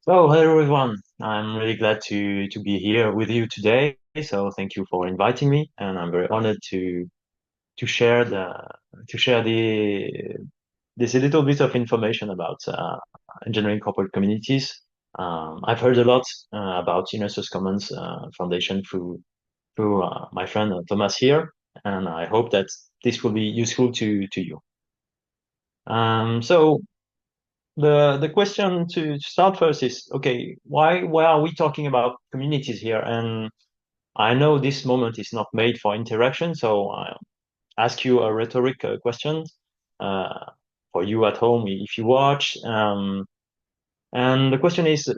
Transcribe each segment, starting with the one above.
Hello, everyone. I'm really glad to be here with you today. So thank you for inviting me, and I'm very honored to share the this a little bit of information about engineering corporate communities. I've heard a lot about Inner Source Commons Foundation through my friend Thomas here, and I hope that this will be useful to you. So the question to start first is, okay, why are we talking about communities here? And I know this moment is not made for interaction, so I ask you a rhetoric question uh, for you at home if you watch. And the question is,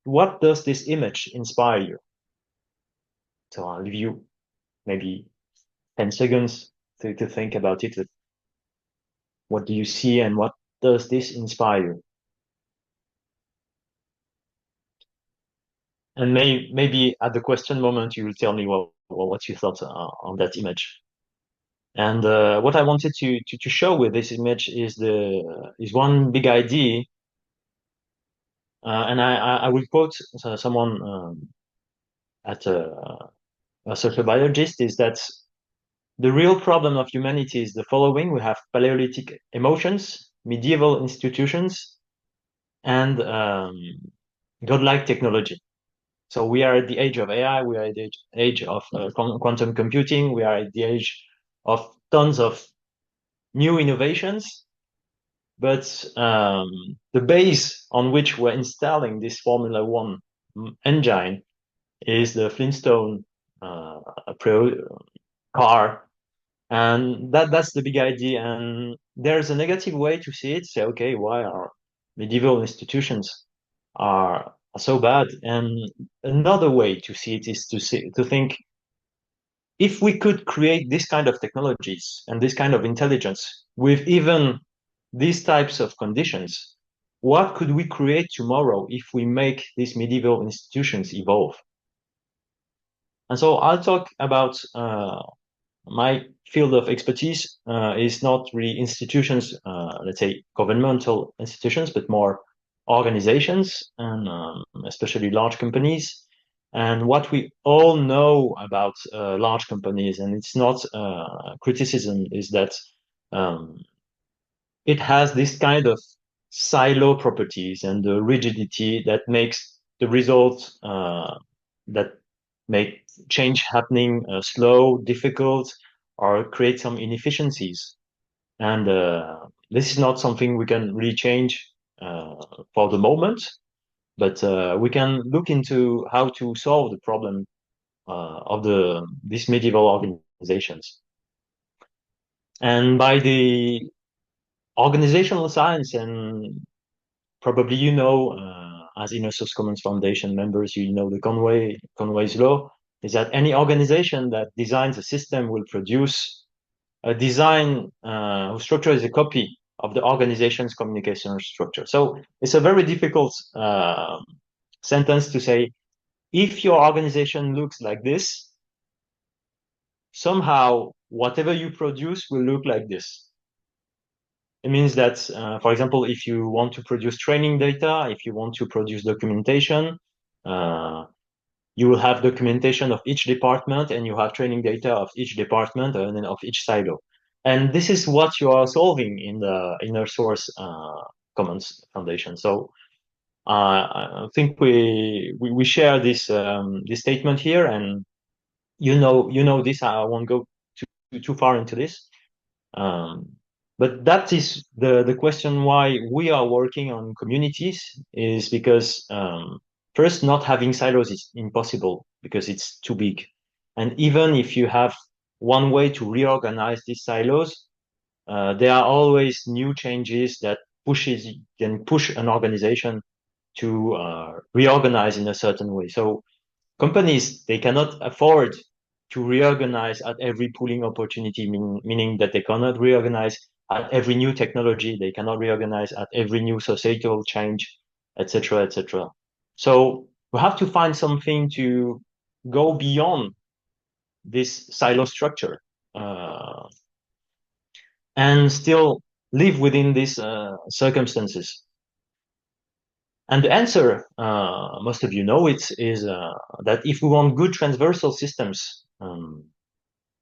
what does this image inspire you? So I'll give you maybe 10 seconds to think about it. What do you see and what does this inspire you? And maybe at the question moment, you will tell me what you thought on that image. And what I wanted to show with this image is one big idea. And I will quote someone at a social biologist is that the real problem of humanity is the following. We have Paleolithic emotions, medieval institutions, and godlike technology. So we are at the age of AI. We are at the age of quantum computing. We are at the age of tons of new innovations. But the base on which we're installing this Formula One engine is the Flintstone uh, car, and that's the big idea. And there's a negative way to see it. Say, okay, why are medieval institutions are so bad? And another way to see it is to think if we could create this kind of technologies and this kind of intelligence with even these types of conditions, what could we create tomorrow if we make these medieval institutions evolve? And so I'll talk about my field of expertise is not really institutions, let's say governmental institutions, but more organizations and especially large companies. And what we all know about large companies, and it's not criticism, is that um, it has this kind of silo properties and the rigidity that makes the result that make change happening slow, difficult, or create some inefficiencies. And this is not something we can really change uh, for the moment, but we can look into how to solve the problem of these medieval organizations. And by the organizational science, and probably as Inner Source Commons Foundation members, you know the Conway's law is that any organization that designs a system will produce a design whose structure is a copy of the organization's communication structure. So it's a very difficult sentence to say, if your organization looks like this, somehow whatever you produce will look like this. It means that, for example, if you want to produce training data, if you want to produce documentation, uh, you will have documentation of each department and you have training data of each department and then of each silo. And this is what you are solving in the Inner Source Commons Foundation. So I think we share this statement here, and you know this. I won't go too far into this. Um, but that is the question why we are working on communities is because first, not having silos is impossible because it's too big. And even if you have one way to reorganize these silos, there are always new changes that can push an organization to reorganize in a certain way. So companies, they cannot afford to reorganize at every pooling opportunity, meaning that they cannot reorganize at every new technology, they cannot reorganize at every new societal change, etc., etc. So we have to find something to go beyond this silo structure uh, and still live within these circumstances. And the answer, most of you know it, is that if we want good transversal systems,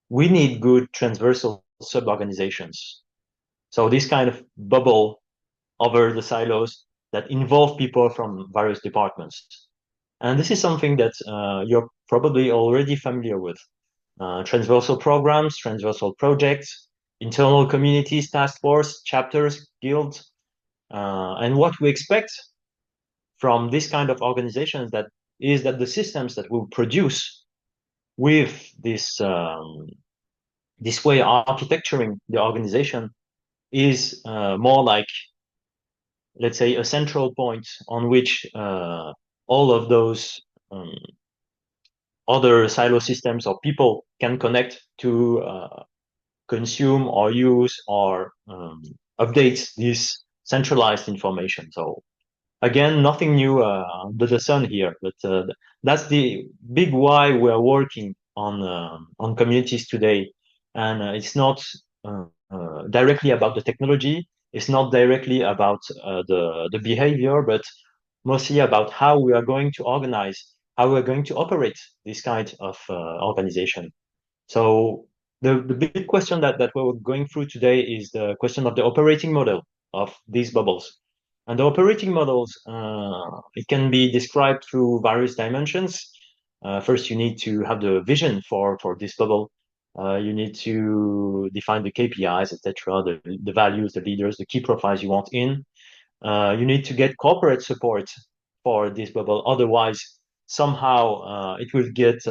we need good transversal sub-organizations. So this kind of bubble over the silos that involve people from various departments. And this is something that you're probably already familiar with. Transversal programs, transversal projects, internal communities, task force, chapters, guilds. And what we expect from this kind of organizations that is that the systems that we produce with this way of architecturing the organization is more like, let's say, a central point on which all of those other silo systems or people can connect to consume or use or update this centralized information. So again, nothing new under the sun here, but that's the big why we are working on communities today. And it's not directly about the technology. It's not directly about the behavior, but mostly about how we are going to organize, how we are going to operate this kind of organization. So the big question that we're going through today is the question of the operating model of these bubbles. And the operating models, it can be described through various dimensions. First, you need to have the vision for this bubble. You need to define the KPIs, etc., the values, the leaders, the key profiles you want in. You need to get corporate support for this bubble. Otherwise, somehow it will get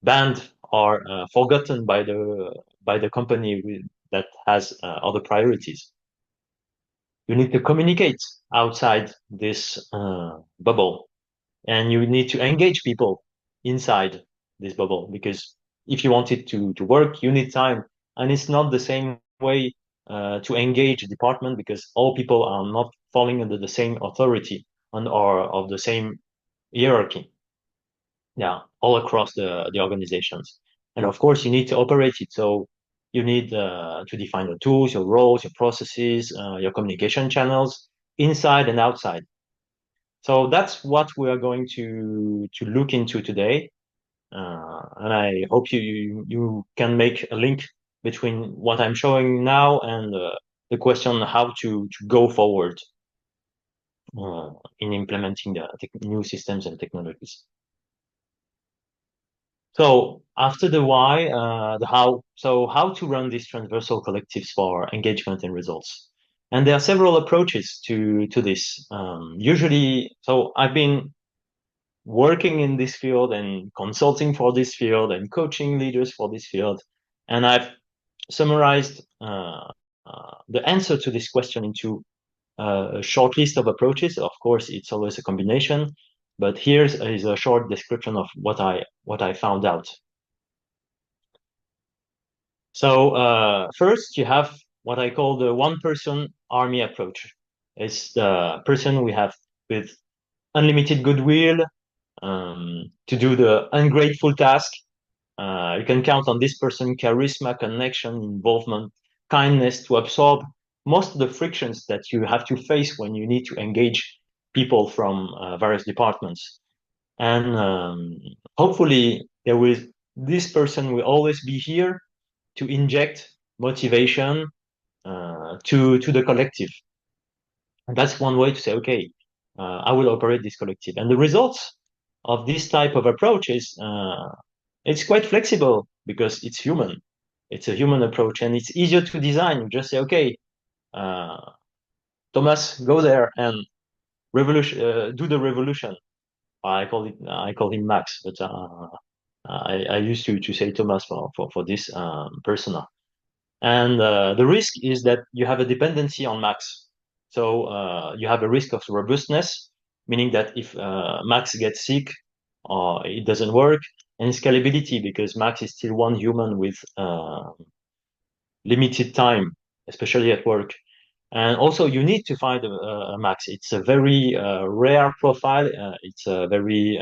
banned or forgotten by the company that has other priorities. You need to communicate outside this bubble, and you need to engage people inside this bubble, because if you want it to work, you need time, and it's not the same way to engage a department, because all people are not falling under the same authority or of the same hierarchy. Yeah, all across the organizations. And of course, you need to operate it. So you need to define your tools, your roles, your processes, your communication channels inside and outside. So that's what we are going to look into today. And I hope you can make a link between what I'm showing now and the question how to go forward in implementing the new systems and technologies. So after the why, the how. So how to run these transversal collectives for engagement and results. And there are several approaches to this. Usually, so I've been working in this field and consulting for this field and coaching leaders for this field, and I've summarized the answer to this question into a short list of approaches. Of course, it's always a combination, but here's is a short description of what I found out. So first, you have what I call the one-person army approach. It's the person we have with unlimited goodwill to do the ungrateful task. You can count on this person, charisma, connection, involvement, kindness to absorb most of the frictions that you have to face when you need to engage people from various departments. And hopefully, this person will always be here to inject motivation to the collective. And that's one way to say, okay, I will operate this collective. And the results of this type of approach is it's quite flexible because it's human. It's a human approach, and it's easier to design. You just say, okay, Thomas, go there and do the revolution. I call him Max, but I used to say Thomas for this persona. And the risk is that you have a dependency on Max. So you have a risk of robustness, meaning that if Max gets sick or it doesn't work, and scalability, because Max is still one human with limited time, especially at work. And also, you need to find a Max. It's a very rare profile. It's a very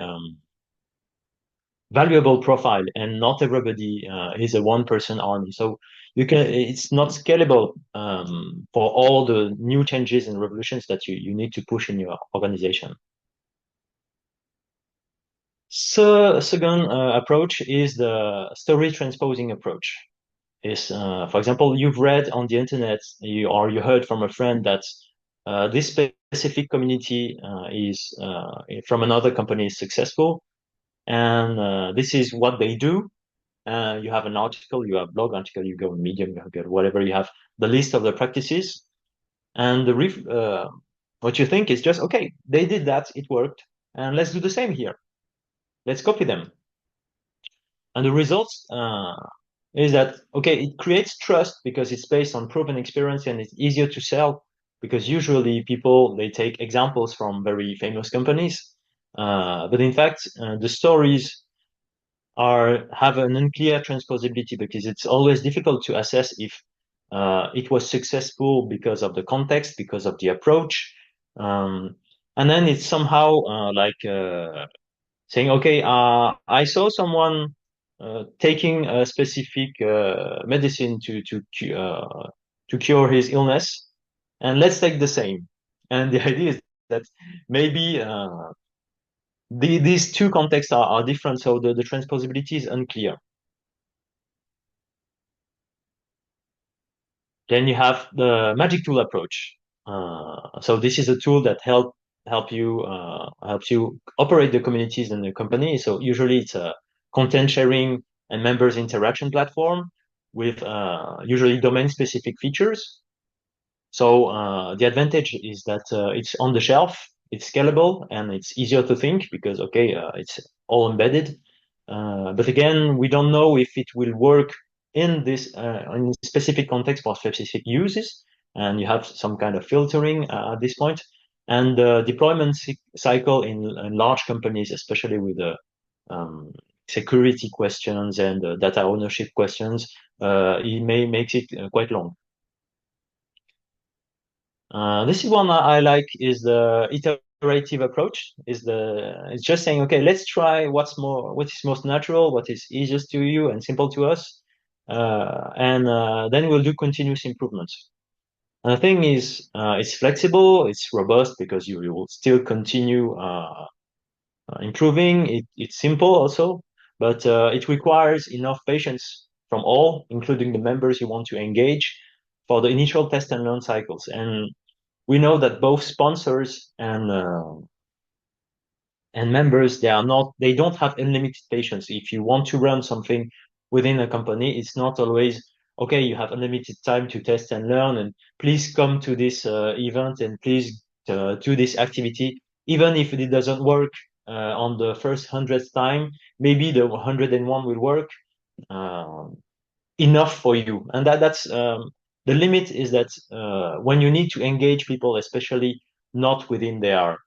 valuable profile, and not everybody is a one-person army. So it's not scalable for all the new changes and revolutions that you need to push in your organization. So second approach is the story transposing approach. Is for example, you've read on the internet or you heard from a friend that this specific community is from another company is successful, and this is what they do. You have an article, you have a blog article, you go on Medium, you have whatever, you have the list of the practices, and what you think is just okay. They did that, it worked, and let's do the same here. Let's copy them. And the results is that, okay, it creates trust because it's based on proven experience and it's easier to sell because usually people, they take examples from very famous companies. But in fact, the stories have an unclear transposability because it's always difficult to assess if it was successful because of the context, because of the approach. And then it's somehow saying, okay, I saw someone taking a specific medicine to cure his illness, and let's take the same. And the idea is that maybe these two contexts are different, so the transposability is unclear. Then you have the magic tool approach. So this is a tool that helps you operate the communities in the company. So usually it's a content sharing and members interaction platform with usually domain specific features. So the advantage is that it's on the shelf, it's scalable, and it's easier to think because okay, it's all embedded. But again, we don't know if it will work in specific context for specific uses, and you have some kind of filtering at this point. And the deployment cycle in large companies, especially with the security questions and data ownership questions, it may makes it quite long. This is one I like is the iterative approach. It's just saying, okay, let's try what is most natural, what is easiest to you and simple to us, and then we'll do continuous improvements. And the thing is, it's flexible, it's robust because you will still continue improving. It's simple also, but it requires enough patience from all, including the members you want to engage, for the initial test and learn cycles. And we know that both sponsors and members they don't have unlimited patience. If you want to run something within a company, it's not always okay. You have unlimited time to test and learn, and please come to this event and please do this activity, even if it doesn't work on the first 100th time. Maybe the 101 will work enough for you, and that's the limit is that when you need to engage people, especially not within their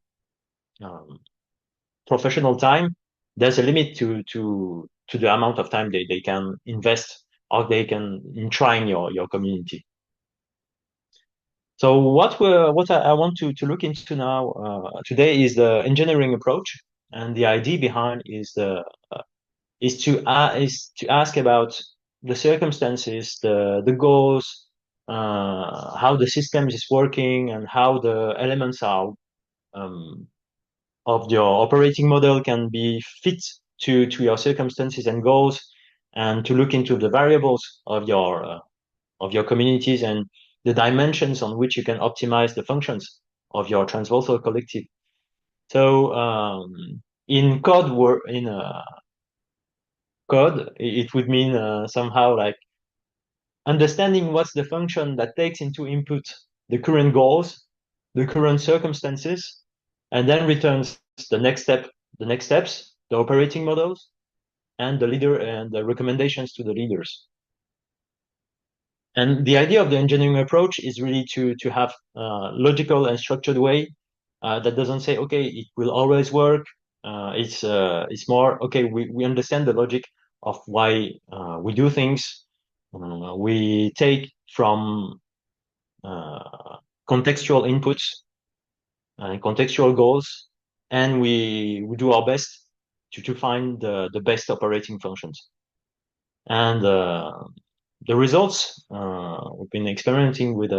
um, professional time, there's a limit to the amount of time they can invest or they can in trying your community. So what I want to look into now today is the engineering approach, and the idea behind is to ask about the circumstances, the goals, how the system is working, and how the elements are um, of your operating model can be fit to your circumstances and goals, and to look into the variables of your communities and the dimensions on which you can optimize the functions of your transversal collective. So in code, it would mean somehow like understanding what's the function that takes into input the current goals, the current circumstances, and then returns the next steps, the operating models, and the leader and the recommendations to the leaders. And the idea of the engineering approach is really to have a logical and structured way that doesn't say, okay, it will always work. It's more, okay, we understand the logic of why we do things. We take from contextual inputs and contextual goals, and we do our best to find the best operating functions. And the results, we've been experimenting with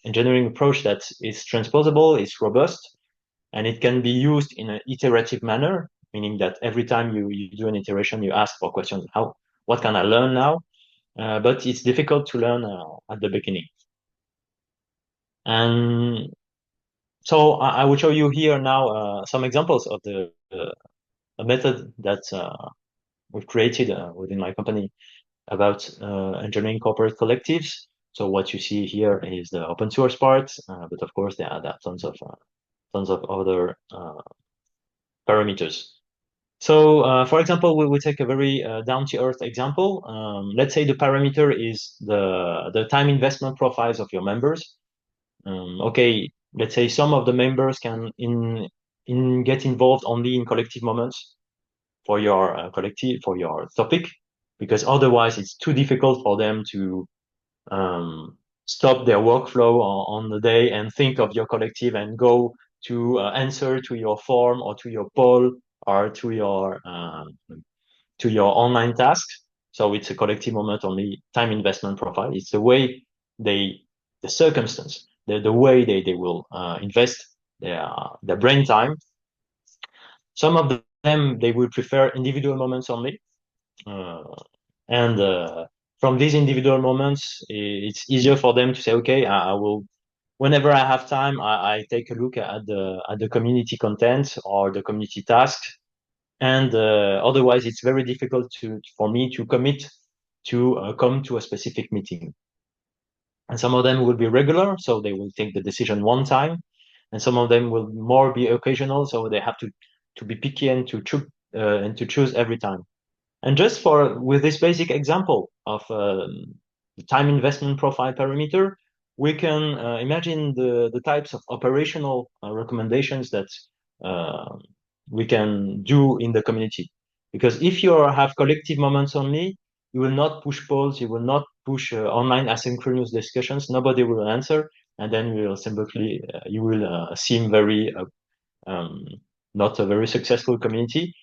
engineering approach that is transposable, is robust, and it can be used in an iterative manner, meaning that every time you do an iteration, you ask for questions, what can I learn now? But it's difficult to learn at the beginning. And so I will show you here now some examples of the a method that we've created within my company about engineering corporate collectives. So what you see here is the open source part, but of course there are tons of other parameters. So, for example, we will take a very down-to-earth example. Let's say the parameter is the time investment profiles of your members. Okay, let's say some of the members can get involved only in collective moments for your collective for your topic, because otherwise it's too difficult for them to stop their workflow on the day and think of your collective and go to answer to your form or to your poll or to your online task. So it's a collective moment only time investment profile. It's the way the circumstance, the way they will invest their brain time. Some of them, they will prefer individual moments only. Uh, and from these individual moments, it's easier for them to say, okay, I will, whenever I have time, I take a look at the community content or the community task. And otherwise, it's very difficult for me to commit to come to a specific meeting. And some of them will be regular, so they will take the decision one time, and some of them will more be occasional, so they have to be picky and to choose every time. And just with this basic example of the time investment profile parameter, we can imagine the types of operational recommendations that uh, we can do in the community. Because if you have collective moments only, you will not push polls, you will not push online asynchronous discussions, nobody will answer, and then you will seem very um, not a very successful community.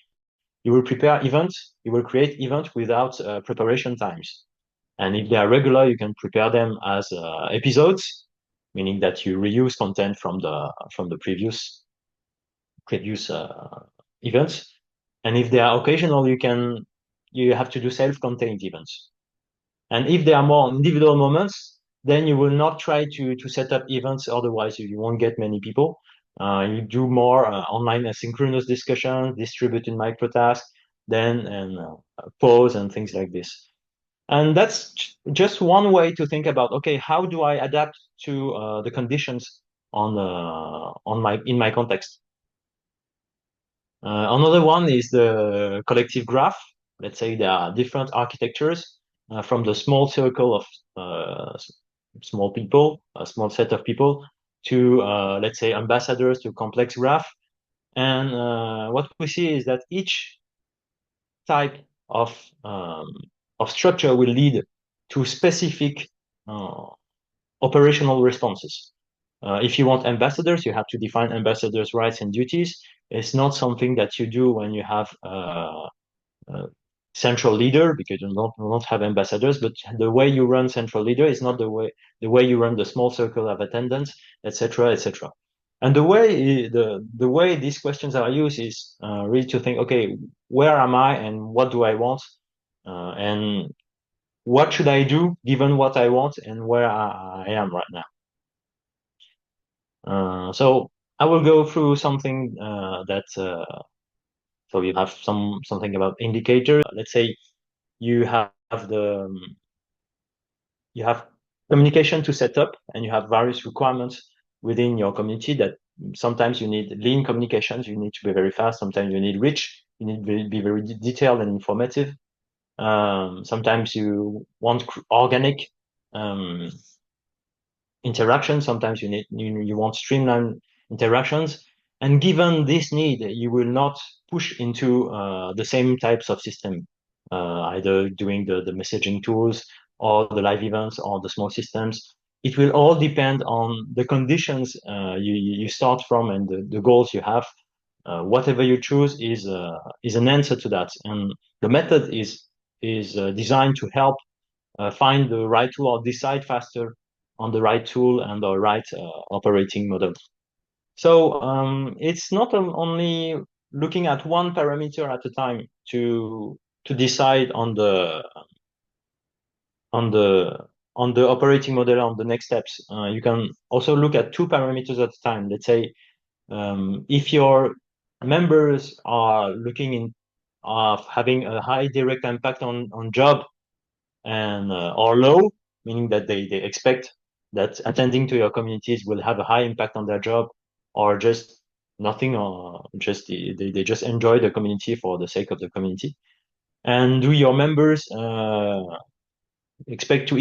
You will prepare events, you will create events without preparation times. And if they are regular, you can prepare them as episodes, meaning that you reuse content from the previous events. And if they are occasional, you have to do self-contained events. And if there are more individual moments, then you will not try to set up events. Otherwise, you won't get many people. You do more online asynchronous discussions, distributed microtasks, and pause and things like this. And that's just one way to think about, okay, how do I adapt to the conditions in my context? Another one is the collective graph. Let's say there are different architectures from the small circle of small people, a small set of people, to let's say ambassadors, to complex graph. And what we see is that each type of structure will lead to specific operational responses. If you want ambassadors, you have to define ambassadors' rights and duties. It's not something that you do when you have a central leader, because you don't have ambassadors, but the way you run central leader is not the way you run the small circle of attendants, etc., etc. And the way these questions are used is really to think, okay, where am I and what do I want, and what should I do given what I want and where I am right now. So I will go through something so you have something about indicators. Let's say you have you have communication to set up, and you have various requirements within your community that sometimes you need lean communications, you need to be very fast. Sometimes you need rich, you need to be very detailed and informative. Sometimes you want organic interaction. Sometimes you want streamlined interactions. And given this need, you will not push into the same types of system, either doing the messaging tools or the live events or the small systems. It will all depend on the conditions you start from and the goals you have. Whatever you choose is an answer to that. And the method is designed to help find the right tool or decide faster on the right tool and the right operating model. So it's not only looking at one parameter at a time to decide on on the the operating model on the next steps. You can also look at two parameters at a time. Let's say if your members are looking in of having a high direct impact on job and or low, meaning that they expect that attending to your communities will have a high impact on their job, or just nothing, or just they just enjoy the community for the sake of the community. And do your members expect to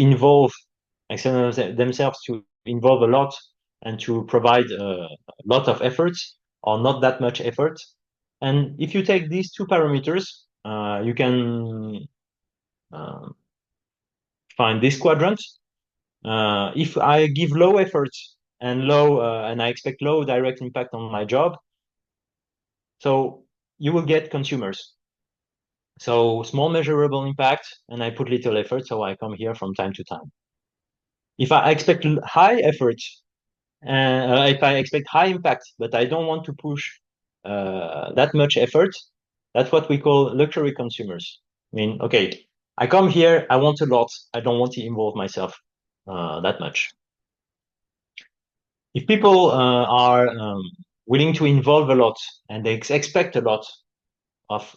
expect themselves to involve a lot and to provide a lot of efforts or not that much effort? And if you take these two parameters, you can uh, find this quadrant. If I give low effort and I expect low direct impact on my job, so you will get consumers. So small measurable impact, and I put little effort, so I come here from time to time. If I expect high effort, if I expect high impact, but I don't want to push that much effort, that's what we call luxury consumers. I mean, okay, I come here, I want a lot, I don't want to involve myself that much. If people are willing to involve a lot and they expect a lot of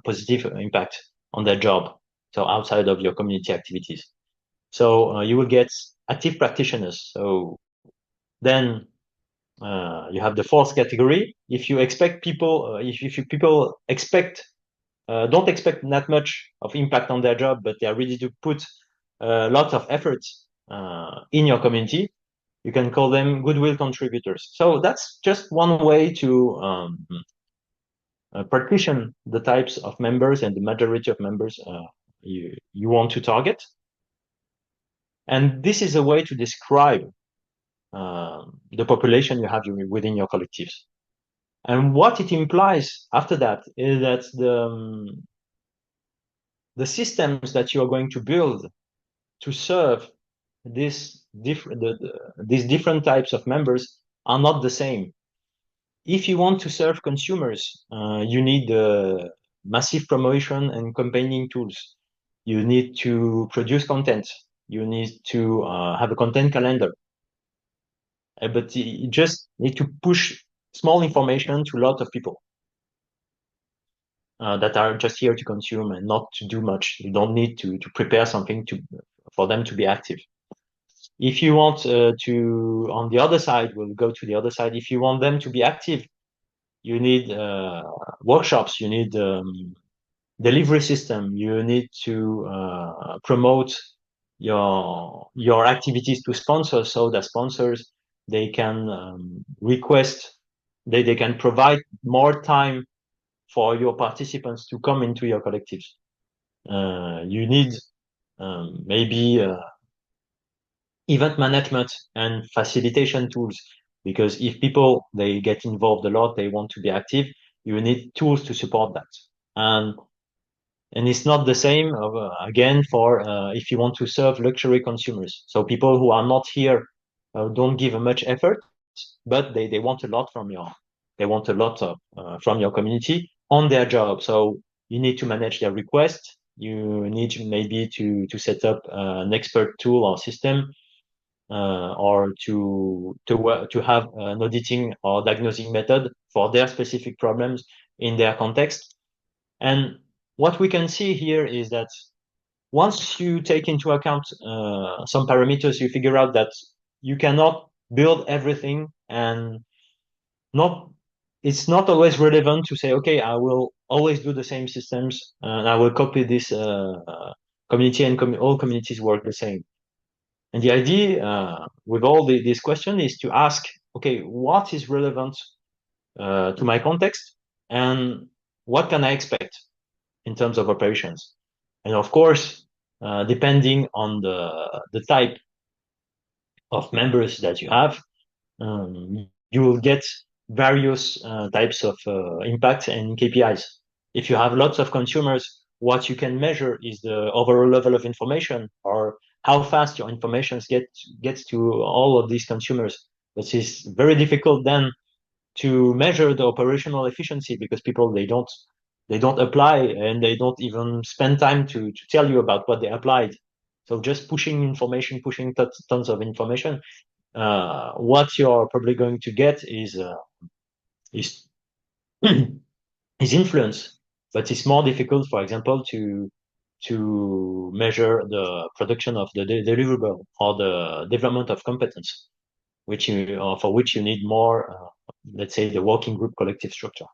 positive impact on their job, so outside of your community activities, so you will get active practitioners. So then you have the fourth category. If you expect people, if you people expect don't expect that much of impact on their job, but they are ready to put lots of effort in your community, you can call them goodwill contributors. So that's just one way to partition the types of members and the majority of members you want to target. And this is a way to describe the population you have within your collectives. And what it implies after that is that the systems that you are going to build to serve these different types of members are not the same. If you want to serve consumers, you need massive promotion and campaigning tools. You need to produce content. You need to have a content calendar. But you just need to push small information to a lot of people that are just here to consume and not to do much. You don't need to prepare something for them to be active. If you want on the other side, we'll go to the other side. If you want them to be active, you need workshops, you need delivery system, you need to promote your activities to sponsors, so that sponsors they can request, they can provide more time for your participants to come into your collectives. You need maybe event management and facilitation tools, because if people they get involved a lot, they want to be active, you need tools to support that. And it's not the same again for if you want to serve luxury consumers, so people who are not here don't give much effort, but they want a lot from your community on their job. So you need to manage their requests, you need maybe to set up an expert tool or system, or to have an auditing or diagnosing method for their specific problems in their context. And what we can see here is that once you take into account some parameters, you figure out that you cannot build everything, and it's not always relevant to say, okay, I will always do the same systems and I will copy this community, and all communities work the same. And the idea with all this question is to ask, okay, what is relevant to my context, and what can I expect in terms of operations? And of course, depending on the type of members that you have, you will get various types of impact and KPIs. If you have lots of consumers what you can measure is the overall level of information, or how fast your information gets to all of these consumers, which is very difficult then to measure the operational efficiency, because people, they don't apply, and they don't even spend time to tell you about what they applied. So just pushing information, pushing tons of information, what you're probably going to get is is influence, but it's more difficult, for example, to measure the production of the deliverable, or the development of competence, or for which you need more, let's say, the working group collective structure.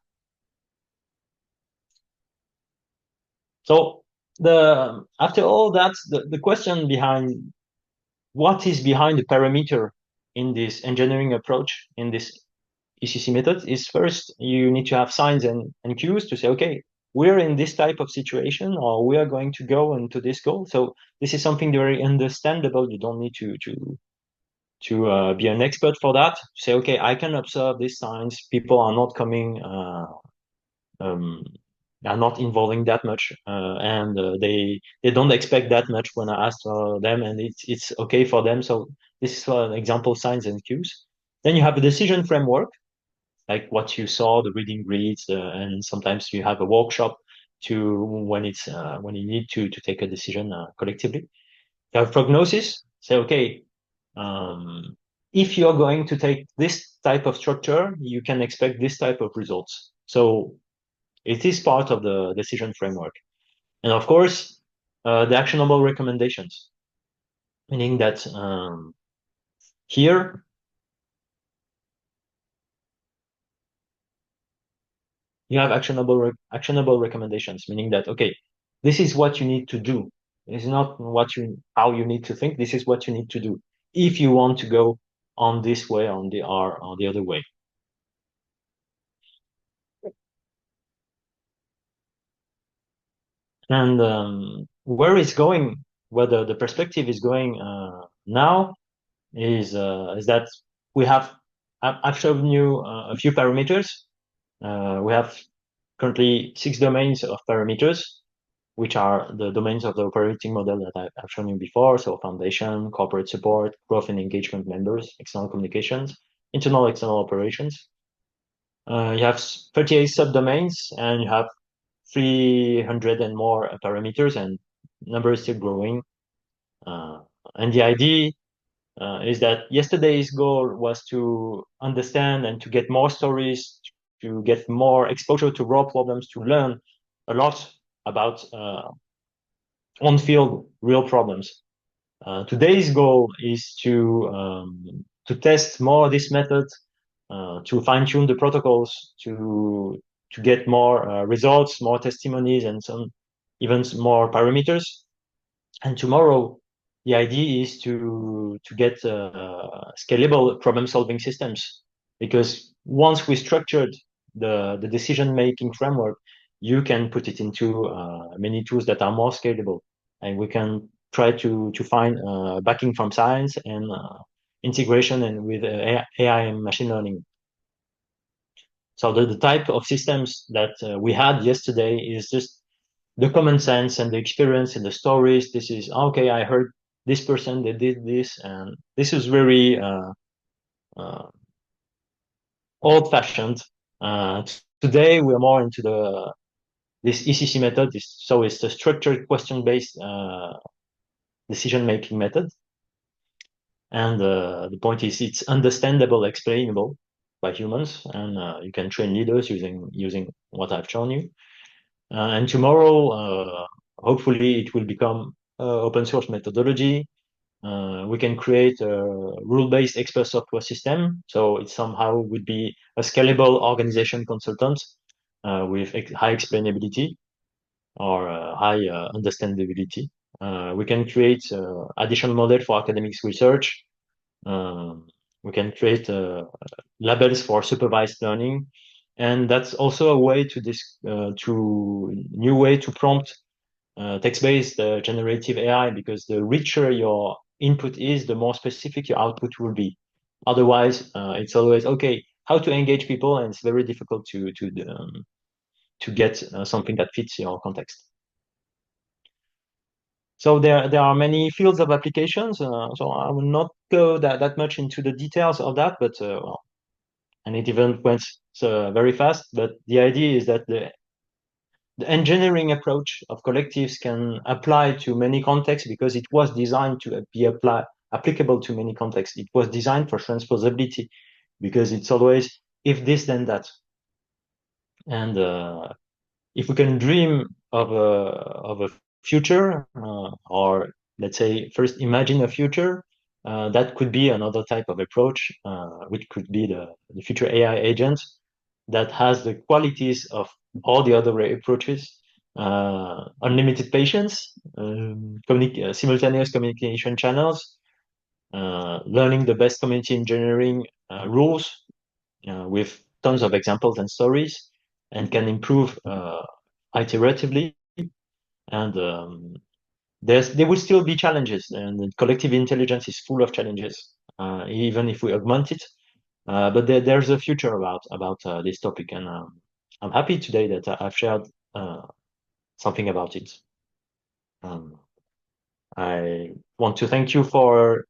So after all that, the question behind what is behind the parameter in this engineering approach, in this ECC method, is first you need to have signs and cues to say, okay, we're in this type of situation, or we are going to go into this goal. So this is something very understandable. You don't need to be an expert for that. Say, okay, I can observe these signs. People are not coming, um, are not involving that much, and they don't expect that much when I ask them, and it's okay for them. So this is an example, signs and cues. Then you have a decision framework, like what you saw, the reading grids, and sometimes you have a workshop to when you need to take a decision collectively. You have prognosis. Say, okay, um, if you're going to take this type of structure, you can expect this type of results. So it is part of the decision framework. And of course, the actionable recommendations, meaning that here you have actionable recommendations, meaning that, okay, this is what you need to do. It's not how you need to think. This is what you need to do if you want to go on this way, on the other way. And where it's going, where the perspective is going now is that we have, I've shown you a few parameters. We have currently 6 domains of parameters, which are the domains of the operating model that I've shown you before. So foundation, corporate support, growth and engagement members, external communications, internal, external operations. You have 38 subdomains, and you have 300 and more parameters, and number is still growing. And the idea is that yesterday's goal was to understand and to get more stories, to get more exposure to raw problems, to learn a lot about on-field real problems. Today's goal is to test more this method, to fine-tune the protocols, to get more results, more testimonies, and some even more parameters. And tomorrow, the idea is to get scalable problem-solving systems, because once we structured the decision-making framework, you can put it into many tools that are more scalable, and we can try to find backing from science and integration and with AI and machine learning. So the type of systems that we had yesterday is just the common sense and the experience and the stories. This is, okay, I heard this person, they did this, and this is very uh, old fashioned. Today we're more into this ECC method. So it's the structured question based decision making method. And the point is, it's understandable, explainable by humans, and you can train leaders using what I've shown you. And tomorrow, hopefully, it will become open source methodology. We can create a rule-based expert software system, so it somehow would be a scalable organization consultant with high explainability or high understandability. We can create additional model for academics research. We can create labels for supervised learning, and that's also a way to new way to prompt text-based generative AI, because the richer your input is, the more specific your output will be. Otherwise, it's always, okay, how to engage people, and it's very difficult to get something that fits your context. So there are many fields of applications. So I will not go that much into the details of that, but well, and it even went very fast. But the idea is that the engineering approach of collectives can apply to many contexts because it was designed to be applicable to many contexts. It was designed for transposability because it's always if this then that. And if we can dream of a future, or let's say first imagine a future, that could be another type of approach, which could be the future AI agent that has the qualities of all the other approaches, unlimited patience, simultaneous communication channels, learning the best community engineering rules with tons of examples and stories, and can improve iteratively. And there will still be challenges, and collective intelligence is full of challenges, even if we augment it. But there's a future about this topic, and I'm happy today that I've shared something about it. Um, I want to thank you for.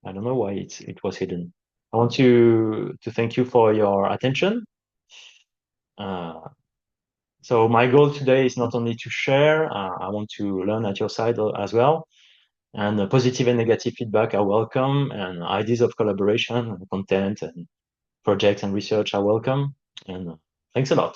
I don't know why it was hidden. I want to thank you for your attention. Uh, so my goal today is not only to share. I want to learn at your side as well. And positive and negative feedback are welcome, and ideas of collaboration, and content, and projects and research are welcome. And thanks a lot.